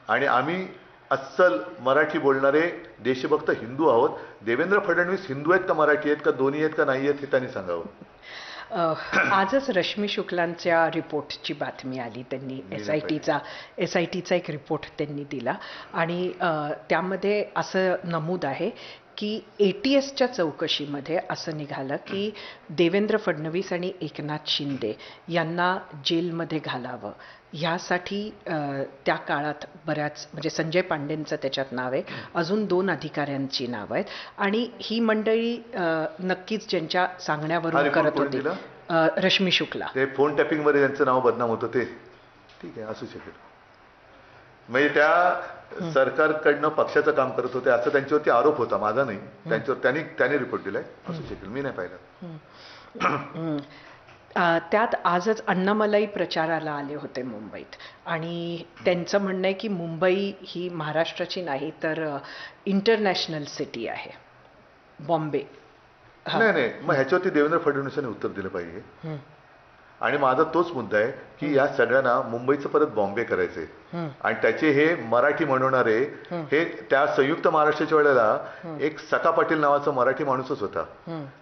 आणि आम्ही अस्सल मराठी बोलणारे देशभक्त हिंदू आहोत. देवेंद्र फडणवीस हिंदू आहेत का मराठी आहेत का दोन्ही आहेत का नाही आहेत हे त्यांनी सांगावं. आजच रश्मी शुक्लांच्या रिपोर्टची बातमी आली. त्यांनी एस आय टीचा एक रिपोर्ट त्यांनी दिला आणि त्यामध्ये असं नमूद आहे की ATSच्या चौकशीमध्ये असं निघालं की देवेंद्र फडणवीस आणि एकनाथ शिंदे यांना जेलमध्ये घालावं ह्यासाठी त्या काळात बऱ्याच म्हणजे संजय पांडेंचं त्याच्यात नाव आहे, अजून 2 अधिकाऱ्यांची नावं आहेत आणि ही मंडळी नक्कीच ज्यांच्या सांगण्यावरून करत होती. रश्मी शुक्ला. ते फोन टॅपिंगमध्ये त्यांचं नाव बदनाम होतं ते ठीक आहे असू शकेल. म्हणजे त्या सरकारकडनं पक्षाचं काम करत होते असं त्यांच्यावरती आरोप होता, माझा नाही. त्यांच्यावर त्यांनी रिपोर्ट दिलाय, असू शकेल, मी नाही पाहिलं. त्यात आजच अण्णामलाई प्रचाराला आले होते मुंबईत आणि त्यांचं म्हणणं आहे की मुंबई ही महाराष्ट्राची नाही तर इंटरनॅशनल सिटी आहे, बॉम्बे. नाही मग ह्याच्यावरती देवेंद्र फडणवीसांनी उत्तर दिलं पाहिजे. आणि माझा तोच मुद्दा आहे की या सगळ्यांना मुंबईचं परत बॉम्बे करायचंय आणि त्याचे हे मराठी म्हणवणारे हे त्या संयुक्त महाराष्ट्राच्या वेळेला एक सखा पाटील नावाचा मराठी माणूसच होता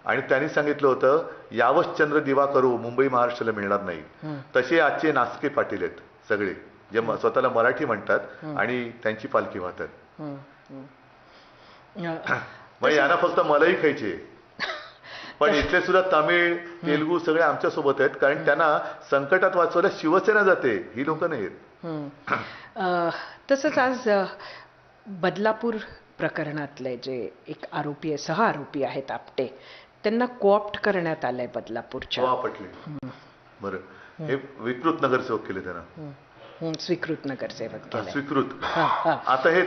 आणि त्यांनी सांगितलं होतं यावंच चंद्र दिवा करू, मुंबई महाराष्ट्राला मिळणार नाही. तसे आजचे नासके पाटील आहेत सगळे जे स्वतःला मराठी म्हणतात आणि त्यांची पालखी वाहतात. मग यांना फक्त मलाही खायचे, पण इथले सुद्धा तामिळ तेलुगू सगळे आमच्या सोबत आहेत कारण त्यांना संकटात वाचवायला शिवसेना जाते, ही लोक नाही आहेत. तसंच आज बदलापूर प्रकरणातले जे एक आरोपी आहे, 6 आरोपी आहेत आपटे, त्यांना कोऑप्ट करण्यात आलंय बदलापूरच्या. पटले बरं. हे विकृत नगरसेवक केले त्यांना, स्वीकृत नगरसेवक केले. स्वीकृत. आता हे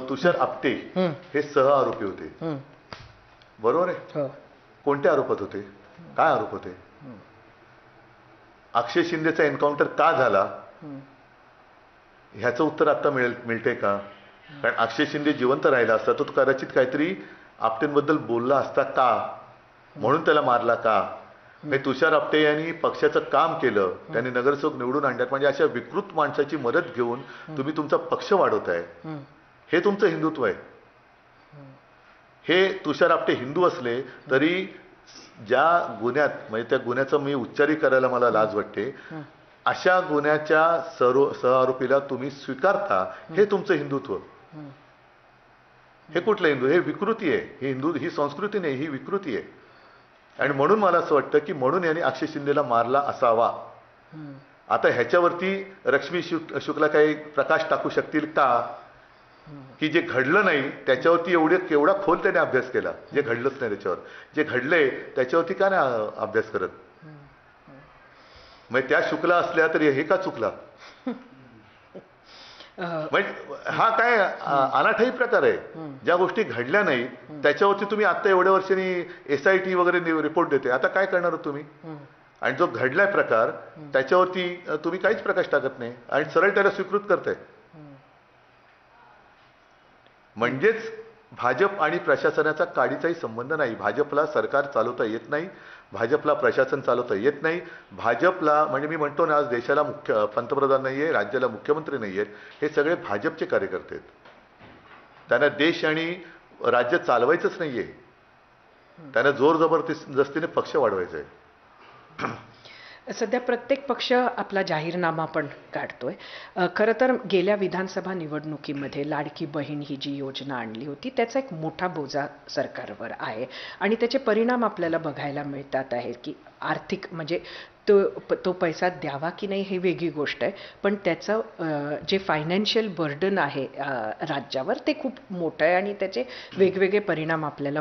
तुषार आपटे हे आरोपी होते, बरोबर आहे. कोणत्या आरोपात होते, काय आरोप होते? अक्षय शिंदेचा एन्काउंटर का झाला ह्याचं उत्तर आता मिळते का? कारण अक्षय शिंदे जिवंत राहिला असता तो कदाचित काहीतरी आपटेंबद्दल बोलला असता का, म्हणून त्याला मारला का? हे तुषार आपटे यांनी पक्षाचं काम केलं, त्यांनी नगरसेवक निवडून आणण्यात. म्हणजे अशा विकृत माणसाची मदत घेऊन तुम्ही तुमचा पक्ष वाढवताय, हे तुमचं हिंदुत्व आहे. हे तुषार आपटे हिंदू असले तरी ज्या गुन्ह्यात, म्हणजे त्या गुन्ह्याचं मी उच्चारी करायला मला लाज वाटते, अशा गुन्ह्याच्या सहआरोपीला तुम्ही स्वीकारता, हे तुमचं हिंदुत्व. हे कुठलं हिंदू? हे विकृती आहे. हे हिंदू ही संस्कृती नाही, ही विकृती आहे. आणि म्हणून मला असं वाटतं की म्हणून यांनी अक्षय शिंदेला मारला असावा. आता ह्याच्यावरती रश्मी शुक्ला काही प्रकाश टाकू शकतील का की जे घडलं नाही त्याच्यावरती केवढा खोल त्याने अभ्यास केला, जे घडलंच नाही त्याच्यावर, जे घडलंय त्याच्यावरती का नाही अभ्यास करत? मग त्या शुक्ला असल्या तरी हे का चुकला? म्हणजे हा काय अनाठाई प्रकार आहे. ज्या गोष्टी घडल्या नाही त्याच्यावरती तुम्ही आता एवढ्या वर्षांनी SIT वगैरे रिपोर्ट देते, आता काय करणार तुम्ही? आणि जो घडलाय प्रकार त्याच्यावरती तुम्ही काहीच प्रकाश टाकत नाही आणि सरळ त्याला स्वीकृत करताय. म्हणजेच भाजप आणि प्रशासनाचा काडीचाही संबंध नाही. भाजपला सरकार चालवता येत नाही, भाजपला प्रशासन चालवता येत नाही. भाजपला म्हणजे मी म्हणतो ना, आज देशाला पंतप्रधान नाही आहे, राज्याला मुख्यमंत्री नाही आहेत, हे सगळे भाजपचे कार्यकर्ते आहेत. त्यांना देश आणि राज्य चालवायचंच नाही आहे, त्यांना जोर जबरदस्तीने पक्ष वाढवायचा आहे. सध्या प्रत्येक पक्ष आपला जाहीरनामा पण काढतोय. खरं तर गेल्या विधानसभा निवडणुकीमध्ये लाडकी बहीण ही जी योजना आणली होती त्याचा एक मोठा बोजा सरकारवर आहे आणि त्याचे परिणाम आपल्याला बघायला मिळतात आहेत की आर्थिक म्हणजे तो पैसा द्यावा की नाही हे वेगळी गोष्ट आहे, पण त्याचं जे फायनान्शियल बर्डन आहे राज्यावर ते खूप मोठं आहे आणि त्याचे वेगवेगळे परिणाम आपल्याला